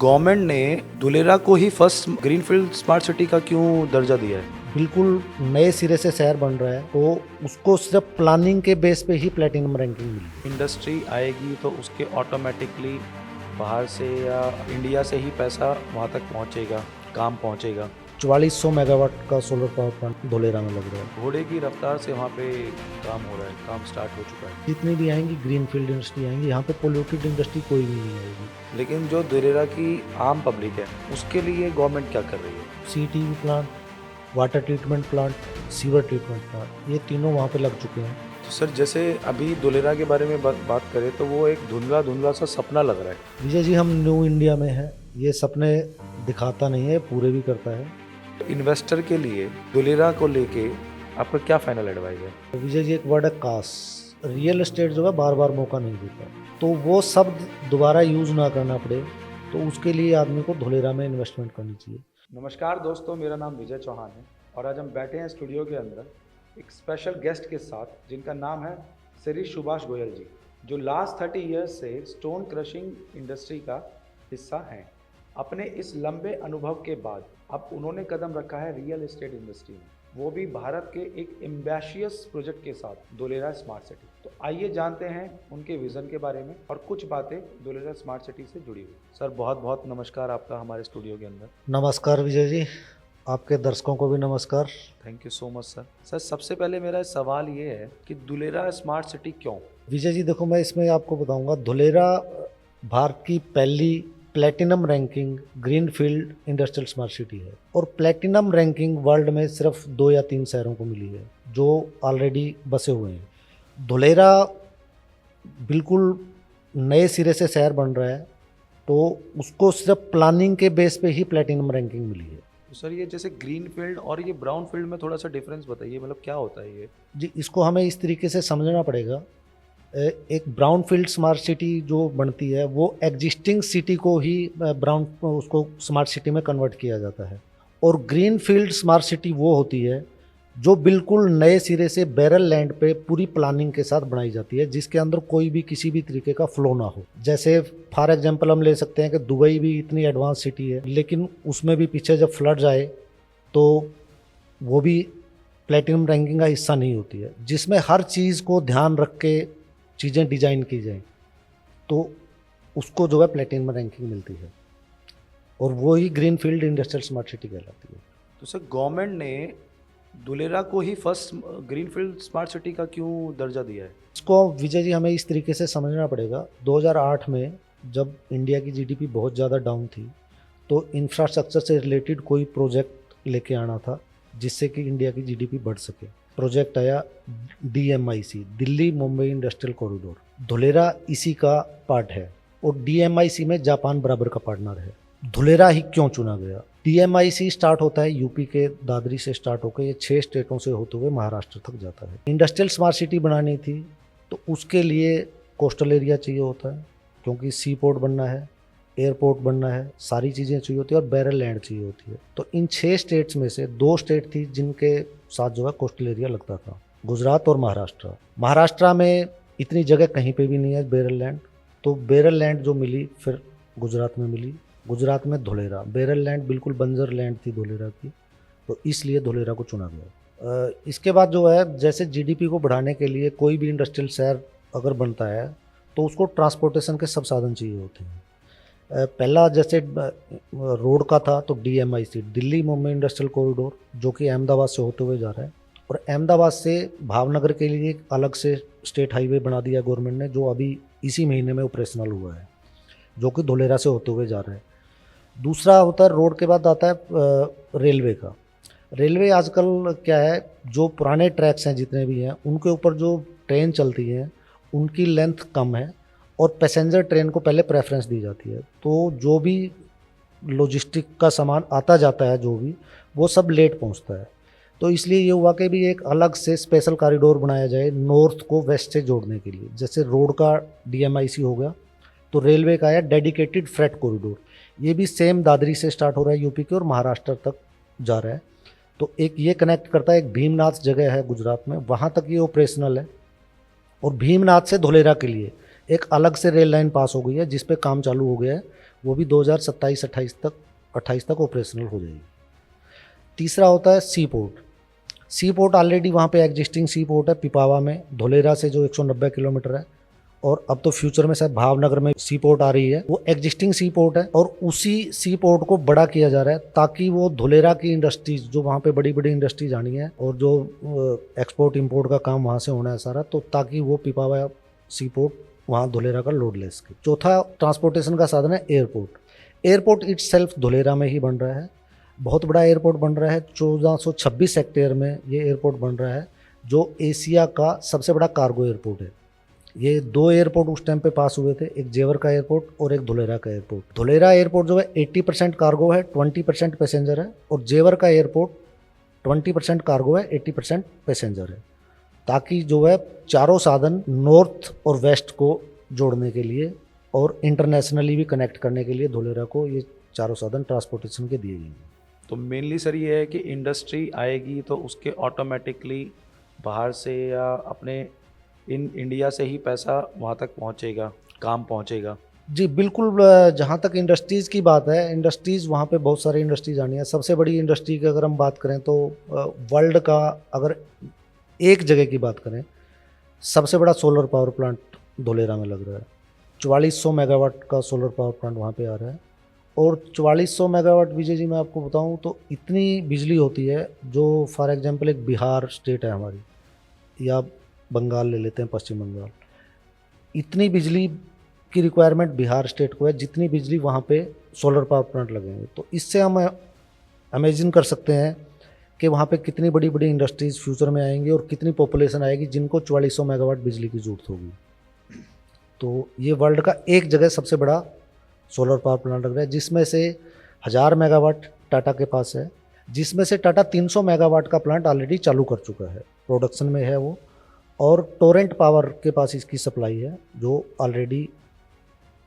Government ने धुलेरा को ही फर्स्ट ग्रीनफील्ड स्मार्ट सिटी का क्यों दर्जा दिया है? बिल्कुल नए सिरे से शहर बन रहा है तो उसको सिर्फ प्लानिंग के बेस पे ही प्लेटिनम रैंकिंग मिली। इंडस्ट्री आएगी तो उसके ऑटोमेटिकली बाहर से या इंडिया से ही पैसा वहाँ तक पहुँचेगा, काम पहुँचेगा। 4400 मेगावाट का सोलर पावर प्लांट धुलेरा में लग रहा है। घोड़े की रफ्तार से वहाँ पे काम हो रहा है, काम स्टार्ट हो चुका है। जितनी भी आएंगी ग्रीनफील्ड इंडस्ट्री आएंगी, यहाँ पे पोल्यूटेड इंडस्ट्री कोई भी नहीं आएगी। लेकिन जो धुलेरा की आम पब्लिक है उसके लिए गवर्नमेंट क्या कर रही है? CTV plant, water treatment plant, sewer treatment plant, ये तीनों वहाँ पे लग चुके हैं। तो सर जैसे अभी धुलेरा के बारे में बात करें तो वो एक धुंधला धुंधला सा सपना लग रहा है। विजय जी, हम न्यू इंडिया में हैं, ये सपने दिखाता नहीं है, पूरे भी करता है। इन्वेस्टर के लिए धुलेरा को लेके आपका क्या फाइनल एडवाइस है? विजय जी, एक वर्ड है काश। रियल एस्टेट जो है बार बार मौका नहीं देता, तो वो शब्द दोबारा यूज ना करना पड़े, तो उसके लिए आदमी को धुलेरा में इन्वेस्टमेंट करनी चाहिए। नमस्कार दोस्तों, मेरा नाम विजय चौहान है और आज हम बैठे हैं स्टूडियो के अंदर एक स्पेशल गेस्ट के साथ जिनका नाम है श्री सुभाष गोयल जी, जो लास्ट 30 ईयर्स से स्टोन क्रशिंग इंडस्ट्री का हिस्सा हैं। अपने इस लंबे अनुभव के बाद अब उन्होंने कदम रखा है रियल एस्टेट इंडस्ट्री में, वो भी भारत के एक एम्बिशियस प्रोजेक्ट के साथ धुलेरा स्मार्ट सिटी। तो आइए जानते हैं उनके विजन के बारे में और कुछ बातें धुलेरा स्मार्ट सिटी से जुड़ी हुई। सर बहुत बहुत नमस्कार आपका हमारे स्टूडियो के अंदर। नमस्कार विजय जी, आपके दर्शकों को भी नमस्कार। Thank you so much sir. Sir सबसे पहले मेरा सवाल ये है कि धुलेरा स्मार्ट सिटी क्यों? विजय जी देखो, मैं इसमें आपको बताऊंगा, धुलेरा भारत की पहली platinum ranking greenfield industrial smart city है, और प्लेटिनम रैंकिंग वर्ल्ड में सिर्फ 2 या 3 शहरों को मिली है जो ऑलरेडी बसे हुए हैं। धुलेरा बिल्कुल नए सिरे से शहर बन रहा है, तो उसको सिर्फ प्लानिंग के बेस पे ही प्लेटिनम रैंकिंग मिली है। तो सर ये जैसे ग्रीन फील्ड और ये ब्राउन फील्ड में थोड़ा सा डिफरेंस बताइए, मतलब क्या होता है ये? जी, इसको हमें इस तरीके से समझना पड़ेगा। एक ब्राउन फील्ड स्मार्ट सिटी जो बनती है वो एग्जिस्टिंग सिटी को ही ब्राउन उसको स्मार्ट सिटी में कन्वर्ट किया जाता है, और ग्रीन फील्ड स्मार्ट सिटी वो होती है जो बिल्कुल नए सिरे से बैरल लैंड पे पूरी प्लानिंग के साथ बनाई जाती है, जिसके अंदर कोई भी किसी भी तरीके का फ्लो ना हो। जैसे फॉर एग्जांपल हम ले सकते हैं कि दुबई भी इतनी एडवांस सिटी है, लेकिन उसमें भी पीछे जब फ्लड्स आए तो वो भी प्लेटिनम रैंकिंग का हिस्सा नहीं होती है, जिसमें हर चीज़ को ध्यान रख के चीज़ें डिजाइन की जाए तो उसको जो है प्लेटिनम रैंकिंग मिलती है, और वो ही green field industrial smart city कहलाती है। तो सर गवर्नमेंट ने धुलेरा को ही फर्स्ट ग्रीनफील्ड स्मार्ट सिटी का क्यों दर्जा दिया है? इसको विजय जी हमें इस तरीके से समझना पड़ेगा। 2008 में जब इंडिया की GDP बहुत ज़्यादा डाउन थी, तो इंफ्रास्ट्रक्चर से रिलेटेड कोई प्रोजेक्ट लेके आना था जिससे कि इंडिया की GDP बढ़ सके। प्रोजेक्ट आया DMIC, Delhi Mumbai industrial corridor. Dholera इसी का पार्ट है, और DMIC में जापान बराबर का पार्टनर है। धुलेरा ही क्यों चुना गया? DMIC स्टार्ट होता है यूपी के दादरी से स्टार्ट होकर ये 6 स्टेटों से होते हुए महाराष्ट्र तक जाता है। इंडस्ट्रियल स्मार्ट सिटी बनानी थी तो उसके लिए कोस्टल एरिया चाहिए होता है, क्योंकि सी पोर्ट बनना है, एयरपोर्ट बनना है, सारी चीज़ें चाहिए होती है, और बैरल लैंड चाहिए होती है। तो इन 6 स्टेट्स में से 2 स्टेट थी जिनके साथ जो है कोस्टल एरिया लगता था, गुजरात और महाराष्ट्र। महाराष्ट्र में इतनी जगह कहीं पे भी नहीं है बैरल लैंड, तो बैरल लैंड जो मिली फिर गुजरात में मिली। गुजरात में धुलेरा, बैरल लैंड बिल्कुल बंजर लैंड थी धुलेरा की, तो इसलिए धुलेरा को चुना गया। इसके बाद जो है, जैसे GDP को बढ़ाने के लिए कोई भी इंडस्ट्रियल शहर अगर बनता है तो उसको ट्रांसपोर्टेशन के सब साधन चाहिए होते हैं। पहला जैसे रोड का था तो DMIC, Delhi Mumbai industrial corridor, जो कि अहमदाबाद से होते हुए जा रहा है, और अहमदाबाद से भावनगर के लिए एक अलग से स्टेट हाईवे बना दिया गवर्नमेंट ने, जो अभी इसी महीने में ऑपरेशनल हुआ है, जो कि धुलेरा से होते हुए जा रहा है। दूसरा होता है रोड के बाद आता है रेलवे का। रेलवे आजकल क्या है, जो पुराने ट्रैक्स हैं जितने भी हैं उनके ऊपर जो ट्रेन चलती है उनकी लेंथ कम है, और पैसेंजर ट्रेन को पहले प्रेफरेंस दी जाती है। तो जो भी लॉजिस्टिक का सामान आता जाता है जो भी, वो सब लेट पहुंचता है। तो इसलिए ये हुआ कि भी एक अलग से स्पेशल कॉरिडोर बनाया जाए नॉर्थ को वेस्ट से जोड़ने के लिए। जैसे रोड का DMIC हो गया, तो रेलवे का आया डेडिकेटेड फ्रेट कॉरिडोर। ये भी सेम दादरी से स्टार्ट हो रहा है यूपी के, और महाराष्ट्र तक जा रहा है। तो एक ये कनेक्ट करता है, एक भीमनाथ जगह है गुजरात में, वहाँ तक ये ऑपरेशनल है। और भीमनाथ से धुलेरा के लिए एक अलग से रेल लाइन पास हो गई है, जिस पे काम चालू हो गया है, वो भी 2027-28 तक ऑपरेशनल हो जाएगी। तीसरा होता है सी पोर्ट। सी पोर्ट ऑलरेडी वहाँ पे एग्जिस्टिंग सी पोर्ट है पिपावा में, धोलेरा से जो 190 किलोमीटर है, और अब तो फ्यूचर में शायद भावनगर में सी पोर्ट आ रही है। वो एग्जिस्टिंग सी पोर्ट है और उसी सी पोर्ट को बड़ा किया जा रहा है ताकि वो धोलेरा की इंडस्ट्रीज, जो वहाँ पे बड़ी बड़ी इंडस्ट्रीज आनी है और जो एक्सपोर्ट इंपोर्ट का काम वहाँ से होना है सारा, तो ताकि वो पिपावा सी पोर्ट वहाँ धोलेरा का लोड ले सके। चौथा ट्रांसपोर्टेशन का साधन है एयरपोर्ट। एयरपोर्ट इटसेल्फ धोलेरा में ही बन रहा है, बहुत बड़ा एयरपोर्ट बन रहा है। 1426 हेक्टेयर में ये एयरपोर्ट बन रहा है, जो एशिया का सबसे बड़ा कार्गो एयरपोर्ट है। ये 2 एयरपोर्ट उस टाइम पे पास हुए थे, एक जेवर का एयरपोर्ट और एक धोलेरा का एयरपोर्ट। धोलेरा एयरपोर्ट जो है 80% कार्गो है, 20% पैसेंजर है, और जेवर का एयरपोर्ट 20% कार्गो है, 80% पैसेंजर है, ताकि जो है चारों साधन नॉर्थ और वेस्ट को जोड़ने के लिए और इंटरनेशनली भी कनेक्ट करने के लिए धोलेरा को ये चारों साधन ट्रांसपोर्टेशन के दिए गए हैं। तो मेनली सर ये है कि इंडस्ट्री आएगी तो उसके ऑटोमेटिकली बाहर से या अपने इंडिया से ही पैसा वहाँ तक पहुँचेगा, काम पहुँचेगा। जी बिल्कुल। जहाँ तक इंडस्ट्रीज़ की बात है, इंडस्ट्रीज़ वहाँ पे बहुत सारी इंडस्ट्रीज आनी है। सबसे बड़ी इंडस्ट्री की अगर हम बात करें तो वर्ल्ड का अगर एक जगह की बात करें, सबसे बड़ा सोलर पावर प्लांट धोलेरा में लग रहा है। 4400 मेगावाट का सोलर पावर प्लांट वहाँ पे आ रहा है, और 4400 मेगावाट विजय जी मैं आपको बताऊँ तो इतनी बिजली होती है जो फॉर एग्जांपल एक बिहार स्टेट है हमारी, या बंगाल ले लेते हैं, पश्चिम बंगाल, इतनी बिजली की रिक्वायरमेंट बिहार स्टेट को है जितनी बिजली वहाँ पे सोलर पावर प्लांट लगेंगे। तो इससे हम इमेजिन कर सकते हैं कि वहाँ पे कितनी बड़ी बड़ी इंडस्ट्रीज़ फ्यूचर में आएंगी और कितनी पॉपुलेशन आएगी जिनको 4400 मेगावाट बिजली की ज़रूरत होगी। तो ये वर्ल्ड का एक जगह सबसे बड़ा सोलर पावर प्लांट लग रहा है, जिसमें से 1000 मेगावाट टाटा के पास है, जिसमें से टाटा 300 मेगावाट का प्लांट ऑलरेडी चालू कर चुका है, प्रोडक्शन में है वो, और टोरेंट पावर के पास इसकी सप्लाई है, जो ऑलरेडी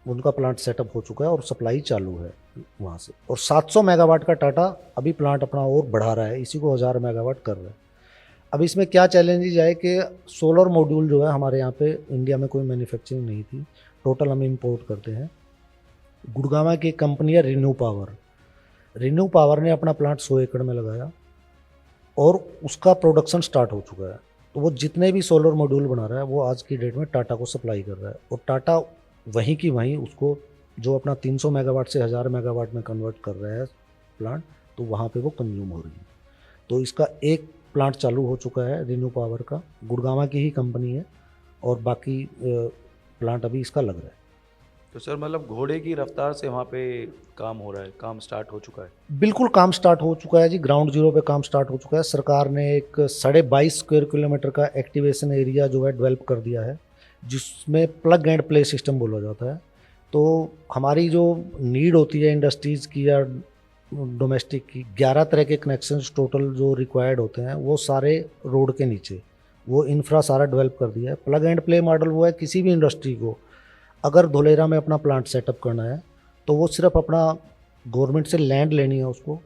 उनका प्लांट सेटअप हो चुका है और सप्लाई चालू है वहाँ से। और 700 मेगावाट का टाटा अभी प्लांट अपना और बढ़ा रहा है, इसी को 1000 मेगावाट कर रहा है। अब इसमें क्या चैलेंजेज आए कि सोलर मॉड्यूल जो है हमारे यहाँ पे इंडिया में कोई मैन्युफैक्चरिंग नहीं थी, टोटल हम इंपोर्ट करते हैं। गुड़गांव की एक कंपनी है रिन्यू पावर, रिन्यू पावर ने अपना प्लांट 100 एकड़ में लगाया और उसका प्रोडक्शन स्टार्ट हो चुका है। तो वो जितने भी सोलर मॉड्यूल बना रहा है वो आज की डेट में टाटा को सप्लाई कर रहा है, और टाटा वहीं की वहीं उसको जो अपना 300 मेगावाट से 1000 मेगावाट में कन्वर्ट कर रहा है प्लांट, तो वहाँ पे वो कंज्यूम हो रही है। तो इसका एक प्लांट चालू हो चुका है रिन्यू पावर का, गुड़गांव की ही कंपनी है, और बाकी प्लांट अभी इसका लग रहा है। तो सर मतलब घोड़े की रफ्तार से वहाँ पे काम हो रहा है, काम स्टार्ट हो चुका है? बिल्कुल काम स्टार्ट हो चुका है जी, ग्राउंड जीरो पे काम स्टार्ट हो चुका है। सरकार ने एक 22.5 स्क्वायर किलोमीटर का एक्टिवेशन एरिया जो है डेवलप कर दिया है, जिसमें प्लग एंड प्ले सिस्टम बोला जाता है। तो हमारी जो नीड होती है इंडस्ट्रीज़ की या डोमेस्टिक की, 11 तरह के कनेक्शंस टोटल जो रिक्वायर्ड होते हैं वो सारे रोड के नीचे, वो इंफ्रा सारा डेवलप कर दिया है। प्लग एंड प्ले मॉडल वो है, किसी भी इंडस्ट्री को अगर धोलेरा में अपना प्लांट सेटअप करना है तो वो सिर्फ अपना गवर्नमेंट से लैंड लेनी है, उसको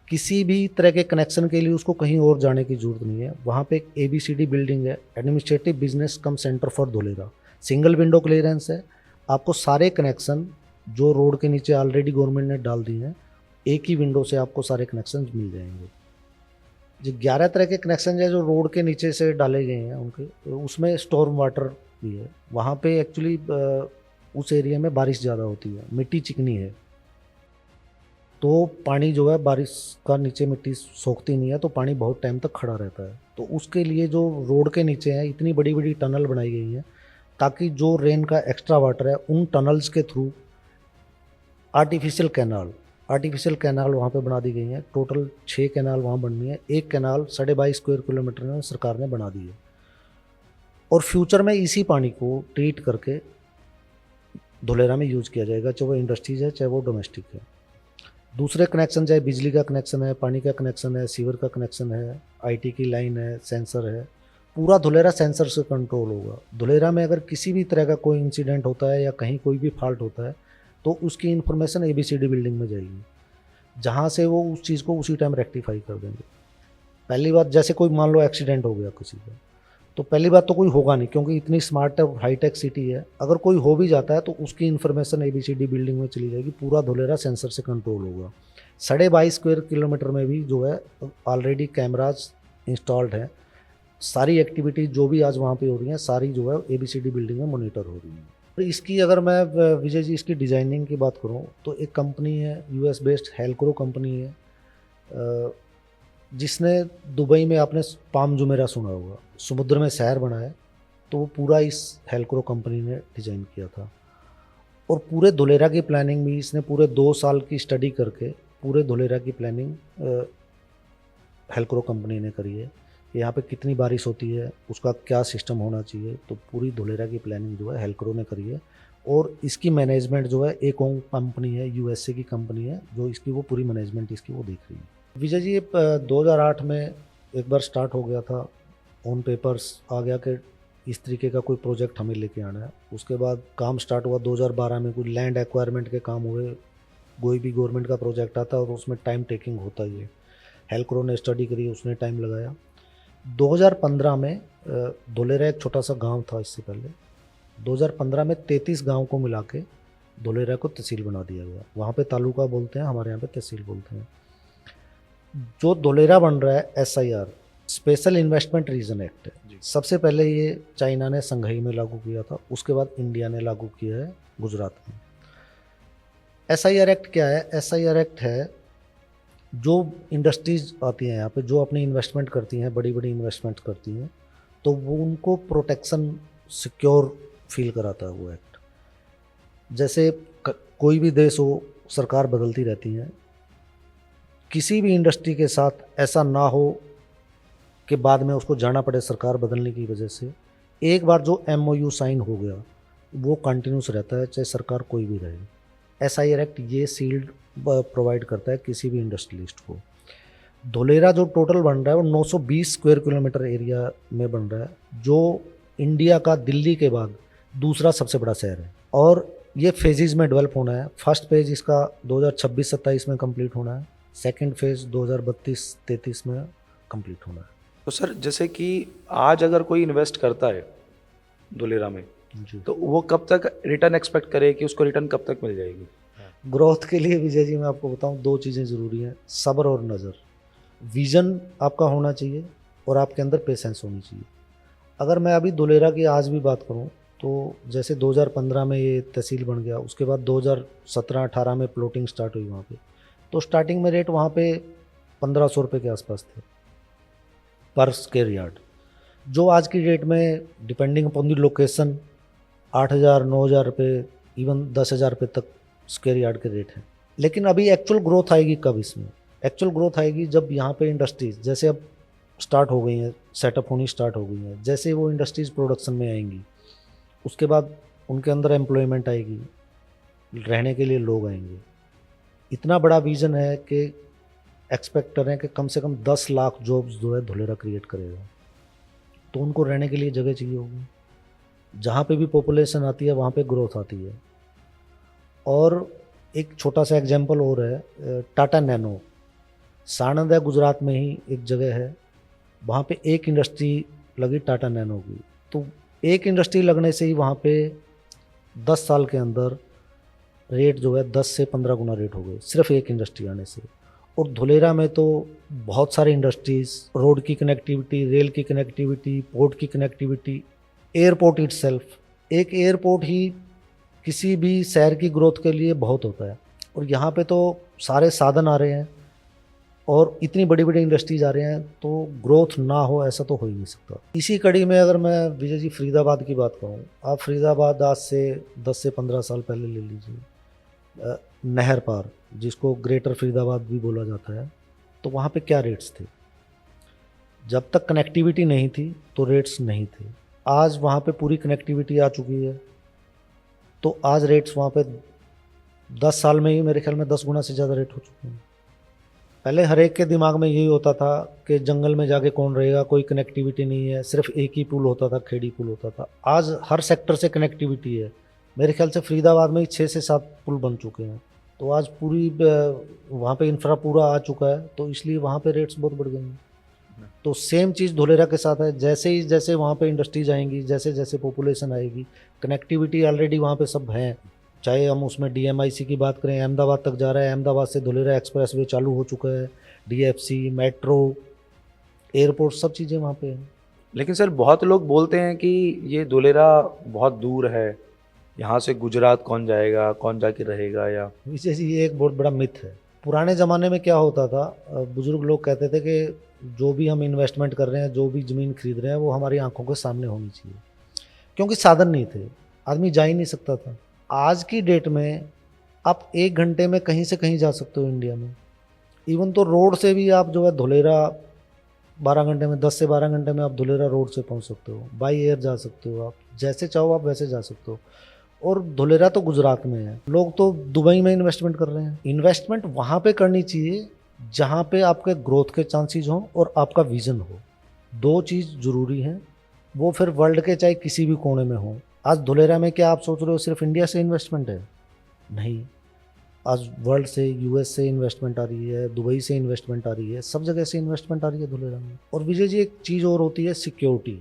किसी भी तरह के कनेक्शन के लिए उसको कहीं और जाने की ज़रूरत नहीं है। वहाँ पे एक ABCD बिल्डिंग है, administrative business come centre for Dholera, single window clearance है। आपको सारे कनेक्शन जो रोड के नीचे ऑलरेडी गवर्नमेंट ने डाल दिए हैं, एक ही विंडो से आपको सारे कनेक्शन मिल जाएंगे। जो 11 तरह के कनेक्शन है जो रोड के नीचे से डाले गए हैं उनके, उसमें स्टॉर्म वाटर भी है। वहाँ पे एक्चुअली उस एरिया में बारिश ज़्यादा होती है, मिट्टी चिकनी है, तो पानी जो है बारिश का नीचे मिट्टी सोखती नहीं है, तो पानी बहुत टाइम तक खड़ा रहता है। तो उसके लिए जो रोड के नीचे है इतनी बड़ी बड़ी टनल बनाई गई है ताकि जो रेन का एक्स्ट्रा वाटर है उन टनल्स के थ्रू आर्टिफिशियल कैनाल वहाँ पे बना दी गई हैं। टोटल 6 कैनाल वहाँ बननी है, एक कैनाल 22.5 स्क्वायर किलोमीटर में सरकार ने बना दी है, और फ्यूचर में इसी पानी को ट्रीट करके धोलेरा में यूज़ किया जाएगा, चाहे वो इंडस्ट्रीज है चाहे वो डोमेस्टिक है। दूसरे कनेक्शन चाहे बिजली का कनेक्शन है, पानी का कनेक्शन है, सीवर का कनेक्शन है, IT की लाइन है, सेंसर है, पूरा धोलेरा सेंसर से कंट्रोल होगा। धोलेरा में अगर किसी भी तरह का कोई इंसिडेंट होता है या कहीं कोई भी फॉल्ट होता है तो उसकी इन्फॉर्मेशन ABCD बिल्डिंग में जाएगी, जहाँ से वो उस चीज़ को उसी टाइम रेक्टिफाई कर देंगे। पहली बात, जैसे कोई मान लो एक्सीडेंट हो गया किसी का, तो पहली बात तो कोई होगा नहीं, क्योंकि इतनी स्मार्ट और हाईटेक सिटी है। अगर कोई हो भी जाता है तो उसकी इन्फॉर्मेशन ABCD बिल्डिंग में चली जाएगी, पूरा धुलेरा सेंसर से कंट्रोल होगा। 22.5 स्क्वायर किलोमीटर में भी जो है ऑलरेडी कैमराज इंस्टॉल्ड हैं। सारी एक्टिविटी जो भी आज वहाँ पे हो रही हैं सारी जो है ABCD बिल्डिंग में मॉनिटर हो रही है। तो इसकी अगर मैं विजय जी इसकी डिज़ाइनिंग की बात करूँ तो एक कंपनी है US बेस्ड हेल्क्रो कंपनी है, जिसने दुबई में आपने पाम जुमेरा सुना होगा, समुद्र में शहर बना है, तो वो पूरा इस हेल्क्रो कंपनी ने डिज़ाइन किया था। और पूरे धुलेरा की प्लानिंग भी इसने पूरे 2 साल की स्टडी करके पूरे धुलेरा की प्लानिंग हेल्क्रो कंपनी ने करी है कि यहाँ पे कितनी बारिश होती है, उसका क्या सिस्टम होना चाहिए। तो पूरी धुलेरा की प्लानिंग जो है हेल्क्रो ने करी है। और इसकी मैनेजमेंट जो है एकोंग कंपनी है, USA की कंपनी है, जो इसकी वो पूरी मैनेजमेंट इसकी वो देख रही है। विजय जी, 2008 में एक बार स्टार्ट हो गया था, ऑन पेपर्स आ गया कि इस तरीके का कोई प्रोजेक्ट हमें लेके आना है। उसके बाद काम स्टार्ट हुआ 2012 में, कुछ लैंड एक्वायरमेंट के काम हुए। कोई भी गवर्नमेंट का प्रोजेक्ट आता है और उसमें टाइम टेकिंग होता ही है। हेल्क्रो ने स्टडी करी, उसने टाइम लगाया। 2015 में धुलेरा एक छोटा सा गांव था, इससे पहले 2015 में 33 गांव को मिला के धुलेरा को तहसील बना दिया गया। वहाँ पे तालुका बोलते हैं, हमारे यहाँ पे तहसील बोलते हैं। जो धुलेरा बन रहा है SIR special investment region act है। सबसे पहले ये चाइना ने संघई में लागू किया था, उसके बाद इंडिया ने लागू किया है गुजरात में। SIR एक्ट क्या है? SIR एक्ट है जो इंडस्ट्रीज आती हैं यहाँ पे, जो अपनी इन्वेस्टमेंट करती हैं, बड़ी बड़ी इन्वेस्टमेंट करती हैं, तो वो उनको प्रोटेक्शन सिक्योर फील कराता है वो एक्ट। जैसे कोई भी देश हो, सरकार बदलती रहती हैं, किसी भी इंडस्ट्री के साथ ऐसा ना हो कि बाद में उसको जाना पड़े सरकार बदलने की वजह से। एक बार जो MOU साइन हो गया वो कंटिन्यूस रहता है, चाहे सरकार कोई भी रहे। SIR एक्ट ये सील्ड प्रोवाइड करता है किसी भी इंडस्ट्रियलिस्ट को। धुलेरा जो टोटल बन रहा है वो 920 स्क्वायर किलोमीटर एरिया में बन रहा है, जो इंडिया का दिल्ली के बाद दूसरा सबसे बड़ा शहर है। और ये फेजेस में डेवलप होना है। फर्स्ट फेज इसका 2026-27 में कंप्लीट होना है, सेकंड फेज 2032-33 में कंप्लीट होना है। तो सर, जैसे कि आज अगर कोई इन्वेस्ट करता है धुलेरा में जी, तो वो कब तक रिटर्न एक्सपेक्ट करे कि उसको रिटर्न कब तक मिल जाएगी? ग्रोथ के लिए विजय जी मैं आपको बताऊं, 2 चीज़ें ज़रूरी हैं, सब्र और नज़र। विज़न आपका होना चाहिए और आपके अंदर पेशेंस होनी चाहिए। अगर मैं अभी धुलेरा की आज भी बात करूं तो जैसे 2015 में ये तहसील बन गया, उसके बाद 2017-18 में प्लॉटिंग स्टार्ट हुई वहाँ पे। तो स्टार्टिंग में रेट वहाँ पे 1500 रुपये के आसपास थे पर स्क्वायर यार्ड, जो आज की डेट में डिपेंडिंग अपॉन द लोकेशन 8,000, 9,000 रुपये, इवन 10,000 रुपये तक स्क्वायर यार्ड के रेट हैं। लेकिन अभी एक्चुअल ग्रोथ आएगी कब? इसमें एक्चुअल ग्रोथ आएगी जब यहाँ पे इंडस्ट्रीज जैसे अब स्टार्ट हो गई हैं, सेटअप होनी स्टार्ट हो गई हैं। जैसे वो इंडस्ट्रीज प्रोडक्शन में आएंगी, उसके बाद उनके अंदर एम्प्लॉयमेंट आएगी, रहने के लिए लोग आएंगे। इतना बड़ा विजन है कि एक्सपेक्ट कर रहे हैं कि कम से कम 10 लाख जॉब्स जो है धुलेरा क्रिएट करेगा। तो उनको रहने के लिए जगह चाहिए होगी। जहाँ पे भी पॉपुलेशन आती है वहाँ पे ग्रोथ आती है। और एक छोटा सा एग्जांपल और है, टाटा नैनो, साणंद है गुजरात में ही एक जगह है, वहाँ पे एक इंडस्ट्री लगी टाटा नैनो की। तो एक इंडस्ट्री लगने से ही वहाँ पे 10 साल के अंदर रेट जो है 10 से 15 गुना रेट हो गए, सिर्फ एक इंडस्ट्री आने से। और धुलेरा में तो बहुत सारी इंडस्ट्रीज़, रोड की कनेक्टिविटी, रेल की कनेक्टिविटी, पोर्ट की कनेक्टिविटी, एयरपोर्ट इटसेल्फ, एक एयरपोर्ट ही किसी भी शहर की ग्रोथ के लिए बहुत होता है। और यहाँ पे तो सारे साधन आ रहे हैं और इतनी बड़ी बड़ी इंडस्ट्रीज आ रहे हैं, तो ग्रोथ ना हो ऐसा तो हो ही नहीं सकता। इसी कड़ी में अगर मैं विजय जी फरीदाबाद की बात करूँ, आप फरीदाबाद आज से 10 से 15 साल पहले ले लीजिए, नहर पार जिसको ग्रेटर फरीदाबाद भी बोला जाता है, तो वहाँ पे क्या रेट्स थे? जब तक कनेक्टिविटी नहीं थी तो रेट्स नहीं थे। आज वहाँ पे पूरी कनेक्टिविटी आ चुकी है, तो आज रेट्स वहाँ पे 10 साल में ही मेरे ख्याल में 10 गुना से ज़्यादा रेट हो चुके हैं। पहले हर एक के दिमाग में यही होता था कि जंगल में जाके कौन रहेगा, कोई कनेक्टिविटी नहीं है, सिर्फ एक ही पुल होता था, खेड़ी पुल होता था। आज हर सेक्टर से कनेक्टिविटी है। मेरे ख्याल से फरीदाबाद में ही 6 से 7 पुल बन चुके हैं। तो आज पूरी वहाँ पे इंफ्रा पूरा आ चुका है, तो इसलिए वहाँ पे रेट्स बहुत बढ़ गए हैं। तो सेम चीज़ धुलेरा के साथ है। जैसे वहाँ पे इंडस्ट्रीज आएंगी, जैसे जैसे पॉपुलेशन आएगी, कनेक्टिविटी ऑलरेडी वहाँ पे सब है। चाहे हम उसमें DMIC की बात करें, अहमदाबाद तक जा रहा है, अहमदाबाद से धुलेरा एक्सप्रेस वे चालू हो चुका है, DFC, मेट्रो, एयरपोर्ट, सब चीज़ें वहाँ पे हैं। लेकिन सर बहुत लोग बोलते हैं कि ये धुलेरा बहुत दूर है, यहाँ से गुजरात कौन जाएगा, कौन जाके रहेगा, या विशेष ये एक बहुत बड़ा मिथ है। पुराने ज़माने में क्या होता था, बुजुर्ग लोग कहते थे कि जो भी हम इन्वेस्टमेंट कर रहे हैं, जो भी ज़मीन खरीद रहे हैं, वो हमारी आंखों के सामने होनी चाहिए, क्योंकि साधन नहीं थे, आदमी जा ही नहीं सकता था। आज की डेट में आप 1 घंटे में कहीं से कहीं जा सकते हो इंडिया में। इवन तो रोड से भी आप जो है धुलेरा 12 घंटे में, 10 से 12 घंटे में आप धुलेरा रोड से पहुंच सकते हो। बाई एयर जा सकते हो, आप जैसे चाहो आप वैसे जा सकते हो। और धुलेरा तो गुजरात में है, लोग तो दुबई में इन्वेस्टमेंट कर रहे हैं। इन्वेस्टमेंट वहाँ पे करनी चाहिए जहाँ पे आपके ग्रोथ के चांसेस हों और आपका विजन हो। 2 चीज़ ज़रूरी हैं, वो फिर वर्ल्ड के चाहे किसी भी कोने में हो। आज धुलेरा में क्या आप सोच रहे हो सिर्फ इंडिया से इन्वेस्टमेंट है? नहीं, आज वर्ल्ड से, US से इन्वेस्टमेंट आ रही है, दुबई से इन्वेस्टमेंट आ रही है, सब जगह से इन्वेस्टमेंट आ रही है धुलेरा में। और विजय जी, एक चीज़ और होती है सिक्योरिटी।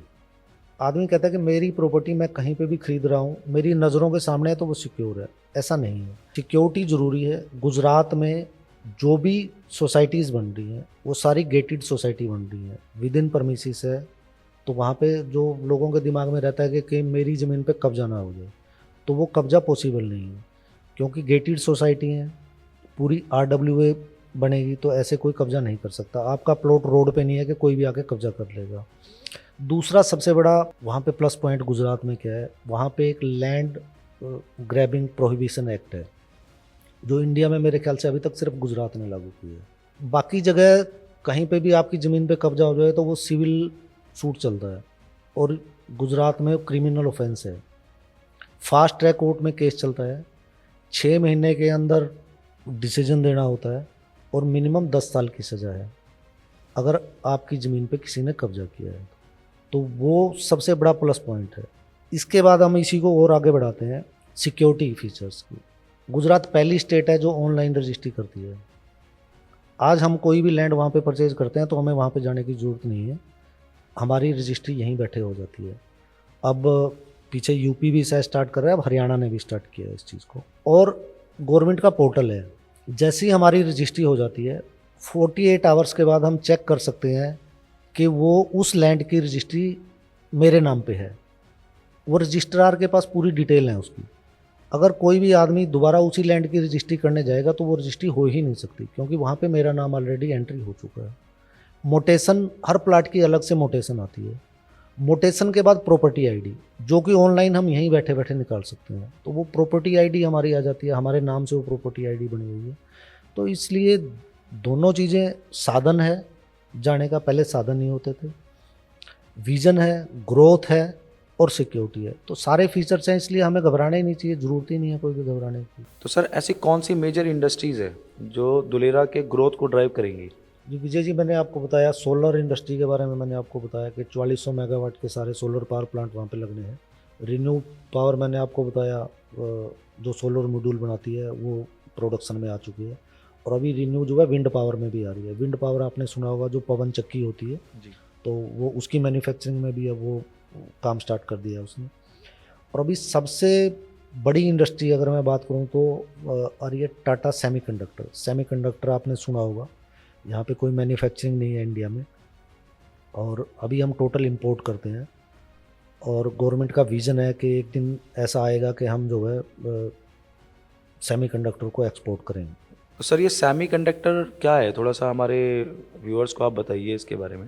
आदमी कहता है कि मेरी प्रॉपर्टी मैं कहीं पे भी खरीद रहा हूँ, मेरी नज़रों के सामने है तो वो सिक्योर है। ऐसा नहीं है, सिक्योरिटी ज़रूरी है। गुजरात में जो भी सोसाइटीज़ बन रही हैं वो सारी गेटेड सोसाइटी बन रही हैं, विद इन परमिसेस है। तो वहाँ पे जो लोगों के दिमाग में रहता है कि मेरी ज़मीन पे कब्जा ना हो जाए, तो वो कब्जा पॉसिबल नहीं है, क्योंकि गेटेड सोसाइटी है, पूरी RWA बनेगी, तो ऐसे कोई कब्जा नहीं कर सकता। आपका प्लॉट रोड पे नहीं है कि कोई भी आके कब्जा कर लेगा। दूसरा सबसे बड़ा वहाँ पे प्लस पॉइंट गुजरात में क्या है, वहाँ पे एक लैंड ग्रैबिंग प्रोहिबिशन एक्ट है, जो इंडिया में मेरे ख्याल से अभी तक सिर्फ गुजरात ने लागू की है। बाकी जगह कहीं पे भी आपकी ज़मीन पे कब्जा हो जाए तो वो सिविल सूट चलता है, और गुजरात में क्रिमिनल ऑफेंस है। फास्ट ट्रैक कोर्ट में केस चलता है, 6 महीने के अंदर डिसीजन देना होता है, और मिनिमम 10 साल की सज़ा है अगर आपकी ज़मीन पे किसी ने कब्जा किया है। तो वो सबसे बड़ा प्लस पॉइंट है। इसके बाद हम इसी को और आगे बढ़ाते हैं सिक्योरिटी फीचर्स की। गुजरात पहली स्टेट है जो ऑनलाइन रजिस्ट्री करती है। आज हम कोई भी लैंड वहाँ पे परचेज करते हैं तो हमें वहाँ पे जाने की ज़रूरत नहीं है, हमारी रजिस्ट्री यहीं बैठे हो जाती है। अब पीछे यूपी भी शायद स्टार्ट कर रहा है, अब हरियाणा ने भी स्टार्ट किया है इस चीज़ को। और गवर्नमेंट का पोर्टल है, जैसे ही हमारी रजिस्ट्री हो जाती है 48 आवर्स के बाद हम चेक कर सकते हैं कि वो उस लैंड की रजिस्ट्री मेरे नाम पे है। वो रजिस्ट्रार के पास पूरी डिटेल है उसकी। अगर कोई भी आदमी दोबारा उसी लैंड की रजिस्ट्री करने जाएगा तो वो रजिस्ट्री हो ही नहीं सकती, क्योंकि वहाँ पे मेरा नाम ऑलरेडी एंट्री हो चुका है। मोटेशन, हर प्लाट की अलग से मोटेशन आती है। मोटेशन के बाद प्रॉपर्टी आईडी, जो कि ऑनलाइन हम यहीं बैठे बैठे निकाल सकते हैं, तो वो प्रॉपर्टी आईडी हमारी आ जाती है, हमारे नाम से वो प्रॉपर्टी आईडी बनी हुई है। तो इसलिए दोनों चीज़ें साधन है जाने का, पहले साधन नहीं होते थे। विजन है, ग्रोथ है और सिक्योरिटी है, तो सारे फीचर्स हैं, इसलिए हमें घबराना ही नहीं चाहिए, ज़रूरत ही नहीं है कोई भी घबराने की। तो सर ऐसी कौन सी मेजर इंडस्ट्रीज़ है जो धुलेरा के ग्रोथ को ड्राइव करेंगी? जी विजय जी, मैंने आपको बताया सोलर इंडस्ट्री के बारे में। मैंने आपको बताया कि 4400 मेगावाट के सारे सोलर पावर प्लांट वहाँ पे लगने हैं। रिन्यू पावर मैंने आपको बताया, जो सोलर मॉड्यूल बनाती है वो प्रोडक्शन में आ चुकी है। और अभी रिन्यू जो है विंड पावर में भी आ रही है। विंड पावर आपने सुना होगा, जो पवन चक्की होती है जी, तो वो उसकी मैन्युफैक्चरिंग में भी अब वो काम स्टार्ट कर दिया है उसने। और अभी सबसे बड़ी इंडस्ट्री अगर मैं बात करूँ तो आ रही है टाटा सेमीकंडक्टर। सेमीकंडक्टर आपने सुना होगा, यहाँ पे कोई मैन्युफैक्चरिंग नहीं है इंडिया में, और अभी हम टोटल इंपोर्ट करते हैं। और गवर्नमेंट का विज़न है कि एक दिन ऐसा आएगा कि हम जो है सेमीकंडक्टर को एक्सपोर्ट करेंगे। तो सर ये सेमीकंडक्टर क्या है, थोड़ा सा हमारे व्यूअर्स को आप बताइए इसके बारे में।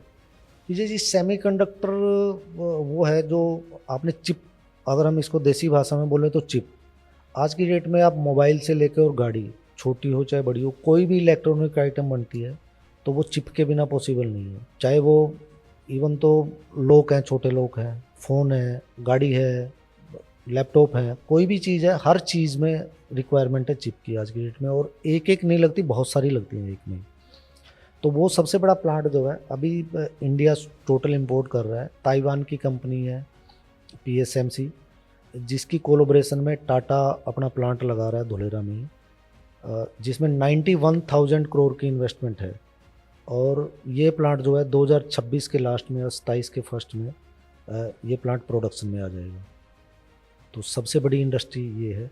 विजय जी, सेमीकंडक्टर वो है जो आपने चिप, अगर हम इसको देसी भाषा में बोले तो चिप। आज की डेट में आप मोबाइल से लेकर और गाड़ी, छोटी हो चाहे बड़ी हो, कोई भी इलेक्ट्रॉनिक आइटम बनती है तो वो चिप के बिना पॉसिबल नहीं है। चाहे वो इवन तो लोग हैं, छोटे लोग हैं, फ़ोन है, गाड़ी है, लैपटॉप है, कोई भी चीज़ है, हर चीज़ में रिक्वायरमेंट है चिप की आज की डेट में। और एक एक नहीं लगती, बहुत सारी लगती हैं एक में। तो वो सबसे बड़ा प्लांट जो है अभी इंडिया टोटल इंपोर्ट कर रहा है। ताइवान की कंपनी है PSMC, जिसकी कोलैबोरेशन में टाटा अपना प्लांट लगा रहा है धुलेरा में, जिसमें 91,000 करोड़ की इन्वेस्टमेंट है। और ये प्लांट जो है 2026 के लास्ट में या 27 के फर्स्ट में ये प्लांट प्रोडक्शन में आ जाएगा। तो सबसे बड़ी इंडस्ट्री ये है।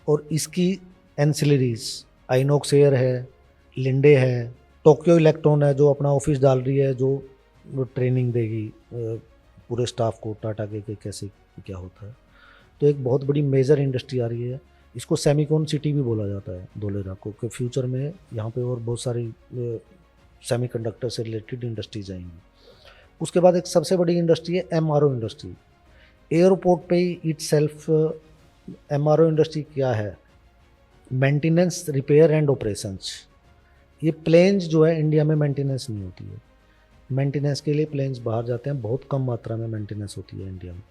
और इसकी एंसिलरीज आइनॉक्स एयर है, लिंडे है, टोक्यो इलेक्ट्रॉन है जो अपना ऑफिस डाल रही है, जो ट्रेनिंग देगी पूरे स्टाफ को टाटा के कैसे क्या होता है। तो एक बहुत बड़ी मेजर इंडस्ट्री आ रही है। इसको सेमीकॉन सिटी भी बोला जाता है धोलेरा को, कि फ्यूचर में यहाँ पे और बहुत सारी सेमीकंडक्टर से रिलेटेड इंडस्ट्रीज आएंगी। उसके बाद एक सबसे बड़ी इंडस्ट्री है एमआरओ इंडस्ट्री। एयरपोर्ट पे ही इटसेल्फ एमआरओ इंडस्ट्री क्या है, मेंटेनेंस, रिपेयर एंड ऑपरेशंस। ये प्लेन्स जो है इंडिया में मेंटेनेंस नहीं होती है, मेंटेनेंस के लिए प्लेन्स बाहर जाते हैं, बहुत कम मात्रा में मेंटेनेंस होती है इंडिया में।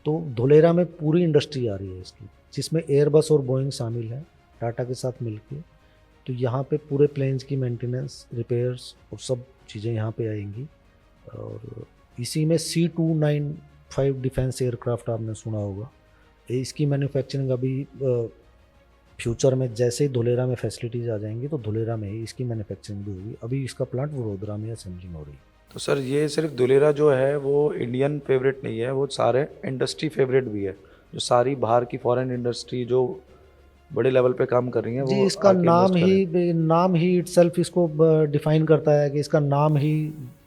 तो धोलेरा में पूरी इंडस्ट्री आ रही है इसकी, जिसमें एयरबस और बोइंग शामिल है टाटा के साथ मिलके। तो यहाँ पे पूरे प्लेन्स की मेंटेनेंस, रिपेयर्स और सब चीज़ें यहाँ पे आएंगी। और इसी में C295 डिफेंस एयरक्राफ्ट आपने सुना होगा, इसकी मैन्युफैक्चरिंग अभी फ्यूचर में जैसे ही धोलेरा में फैसिलिटीज़ आ जाएंगी तो धोलेरा में ही इसकी मैन्युफैक्चरिंग भी होगी। अभी इसका प्लांट वडोदरा में असेंबलिंग हो रही है। तो सर ये सिर्फ धुलेरा जो है वो इंडियन फेवरेट नहीं है, वो सारे इंडस्ट्री फेवरेट भी है, जो सारी बाहर की फॉरेन इंडस्ट्री जो बड़े लेवल पे काम कर रही है जी, वो इसका आके invest करें। नाम ही इटसेल्फ इसको डिफाइन करता है कि इसका नाम ही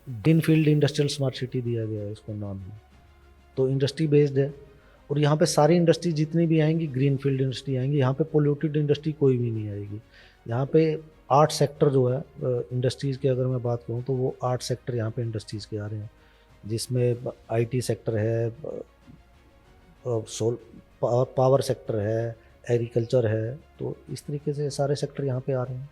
ग्रीनफील्ड इंडस्ट्रियल स्मार्ट सिटी दिया गया है इसको नाम ही। तो इंडस्ट्री बेस्ड है और यहाँ पे सारी इंडस्ट्री जितनी भी आएंगी ग्रीनफील्ड इंडस्ट्री आएंगी। यहाँ पे पोल्यूटेड इंडस्ट्री कोई भी नहीं आएगी। यहाँ पे 8 सेक्टर जो है इंडस्ट्रीज़ के, अगर मैं बात करूँ तो वो 8 सेक्टर यहाँ पे इंडस्ट्रीज़ के आ रहे हैं, जिसमें आईटी सेक्टर है, पावर सेक्टर है, एग्रीकल्चर है। तो इस तरीके से सारे सेक्टर यहाँ पे आ रहे हैं।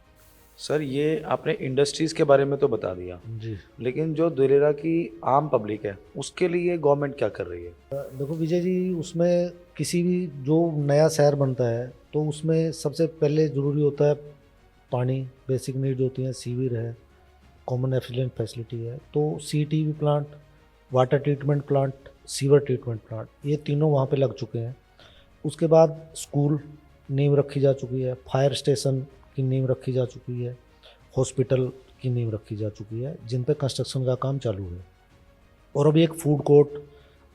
सर ये आपने इंडस्ट्रीज़ के बारे में तो बता दिया, जी, लेकिन जो धुलेरा की आम पब्लिक है उसके लिए गवर्नमेंट क्या कर रही है? देखो विजय जी, उसमें किसी भी जो नया शहर बनता है तो उसमें सबसे पहले ज़रूरी होता है पानी, बेसिक नीड्स होती हैं, सीवर है, कॉमन एफिशिएंट फैसिलिटी है। तो CTV plant, water treatment plant, sewer treatment plant, ये तीनों वहाँ पे लग चुके हैं। उसके बाद स्कूल नींव रखी जा चुकी है, फायर स्टेशन की नींव रखी जा चुकी है, हॉस्पिटल की नींव रखी जा चुकी है, जिन पे कंस्ट्रक्शन का काम चालू है। और अभी एक फूड कोर्ट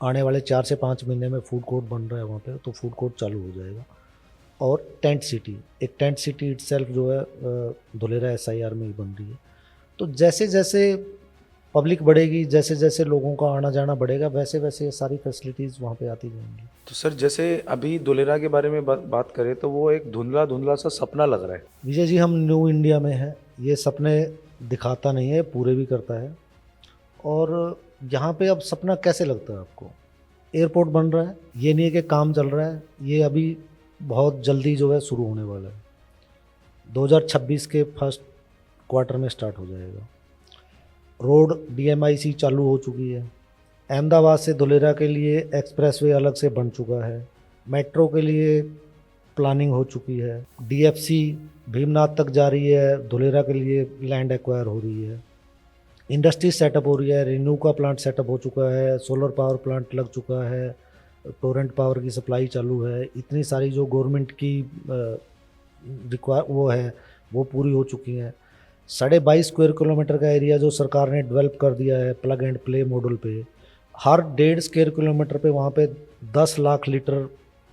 आने वाले 4 से 5 महीने में फूड कोर्ट बन रहा है वहाँ पे, तो फूड कोर्ट चालू हो जाएगा। और टेंट सिटी, एक टेंट सिटी इटसेल्फ जो है धुलेरा SIR में ही बन रही है। तो जैसे जैसे पब्लिक बढ़ेगी, जैसे जैसे लोगों का आना जाना बढ़ेगा, वैसे वैसे ये सारी फैसिलिटीज़ वहाँ पे आती जाएंगी। तो सर जैसे अभी धुलेरा के बारे में बात करें तो वो एक धुंधला धुंधला सा सपना लग रहा है। विजय जी, हम न्यू इंडिया में हैं, ये सपने दिखाता नहीं है, पूरे भी करता है। और यहाँ पे अब सपना कैसे लगता है आपको? एयरपोर्ट बन रहा है, ये नहीं है कि काम चल रहा है, ये अभी बहुत जल्दी जो है शुरू होने वाला है, 2026 के फर्स्ट क्वार्टर में स्टार्ट हो जाएगा। रोड DMIC चालू हो चुकी है। अहमदाबाद से धुलेरा के लिए एक्सप्रेसवे अलग से बन चुका है। मेट्रो के लिए प्लानिंग हो चुकी है। DFC भीमनाथ तक जा रही है, धुलेरा के लिए लैंड एक्वायर हो रही है। इंडस्ट्री सेटअप हो रही है, रिन्यू का प्लांट सेटअप हो चुका है, सोलर पावर प्लांट लग चुका है, टोरेंट पावर की सप्लाई चालू है। इतनी सारी जो गवर्नमेंट की वो है वो पूरी हो चुकी हैं। 22.5 स्क्वायर किलोमीटर का एरिया जो सरकार ने डेवलप कर दिया है प्लग एंड प्ले मॉडल पे। हर 1.5 स्क्वायर किलोमीटर पे वहाँ पे 10 लाख लीटर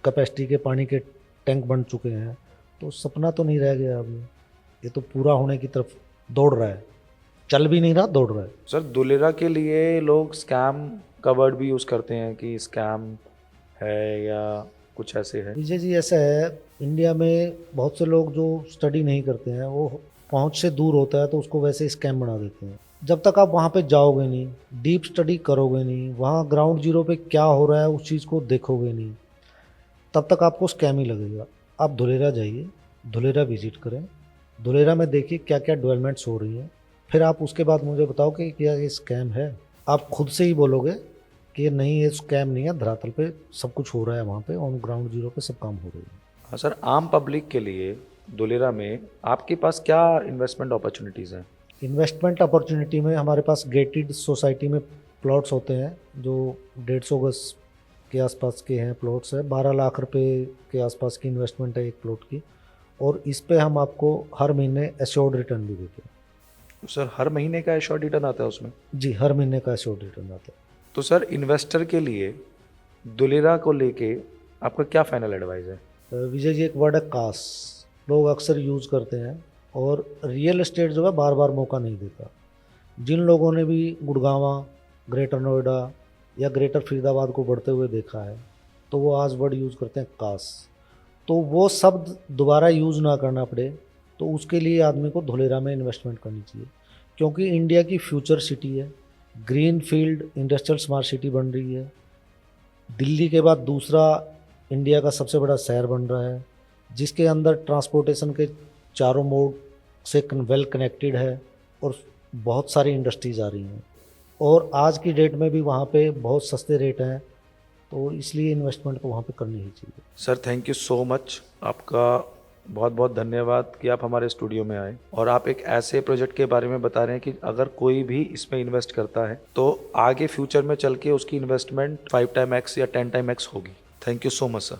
कैपेसिटी के पानी के टैंक बन चुके हैं। तो सपना तो नहीं रह गया अभी, ये तो पूरा होने की तरफ दौड़ रहा है, चल भी नहीं रहा, दौड़ रहा है। सर धुलेरा के लिए लोग स्कैम का वर्ड भी यूज़ करते हैं कि स्कैम है या कुछ ऐसे है। विजय जी, ऐसा है, इंडिया में बहुत से लोग जो स्टडी नहीं करते हैं, वो पहुंच से दूर होता है तो उसको वैसे स्कैम बना देते हैं। जब तक आप वहाँ पे जाओगे नहीं, डीप स्टडी करोगे नहीं, वहाँ ग्राउंड जीरो पे क्या हो रहा है उस चीज़ को देखोगे नहीं, तब तक आपको स्कैम ही लगेगा। आप धुलेरा जाइए, धुलेरा विजिट करें, धुलेरा में देखिए क्या क्या डेवलपमेंट्स हो रही हैं, फिर आप उसके बाद मुझे बताओ कि क्या ये स्कैम है। आप खुद से ही बोलोगे कि नहीं, ये स्कैम नहीं है, धरातल पे सब कुछ हो रहा है, वहाँ पे ऑन ग्राउंड जीरो पे सब काम हो रही है। हाँ सर, आम पब्लिक के लिए धुलेरा में आपके पास क्या इन्वेस्टमेंट अपॉर्चुनिटीज़ हैं? इन्वेस्टमेंट अपॉर्चुनिटी में हमारे पास गेटेड सोसाइटी में प्लॉट्स होते हैं जो 150 गज के आसपास के हैं प्लॉट्स है। 12 लाख रुपए के आसपास की इन्वेस्टमेंट है एक प्लॉट की, और इस पे हम आपको हर महीने एश्योर्ड रिटर्न भी देते हैं। तो सर हर महीने का एश्योर्ड रिटर्न आता है उसमें? जी, हर महीने का एश्योर्ड रिटर्न आता है। तो सर इन्वेस्टर के लिए दुलेरा को लेके आपका क्या फाइनल एडवाइस है? विजय जी, एक वर्ड है काश, लोग अक्सर यूज़ करते हैं, और रियल एस्टेट जो है बार बार मौका नहीं देता। जिन लोगों ने भी गुड़गांव, ग्रेटर नोएडा या ग्रेटर फरीदाबाद को बढ़ते हुए देखा है, तो वो आज वर्ड यूज़ करते हैं काश। तो वो शब्द दोबारा यूज़ ना करना पड़े, तो उसके लिए आदमी को धुलेरा में इन्वेस्टमेंट करनी चाहिए, क्योंकि इंडिया की फ्यूचर सिटी है, green field industrial smart city बन रही है। दिल्ली के बाद दूसरा इंडिया का सबसे बड़ा शहर बन रहा है, जिसके अंदर ट्रांसपोर्टेशन के चारों मोड से वेल कनेक्टेड है, और बहुत सारी इंडस्ट्रीज आ रही हैं, और आज की डेट में भी वहाँ पे बहुत सस्ते रेट हैं, तो इसलिए इन्वेस्टमेंट को वहाँ पे करनी ही चाहिए। Sir thank you so much, आपका बहुत बहुत धन्यवाद कि आप हमारे स्टूडियो में आए और आप एक ऐसे प्रोजेक्ट के बारे में बता रहे हैं कि अगर कोई भी इसमें इन्वेस्ट करता है तो आगे फ्यूचर में चल के उसकी इन्वेस्टमेंट 5 टाइम X या 10 टाइम X होगी। Thank you so much sir.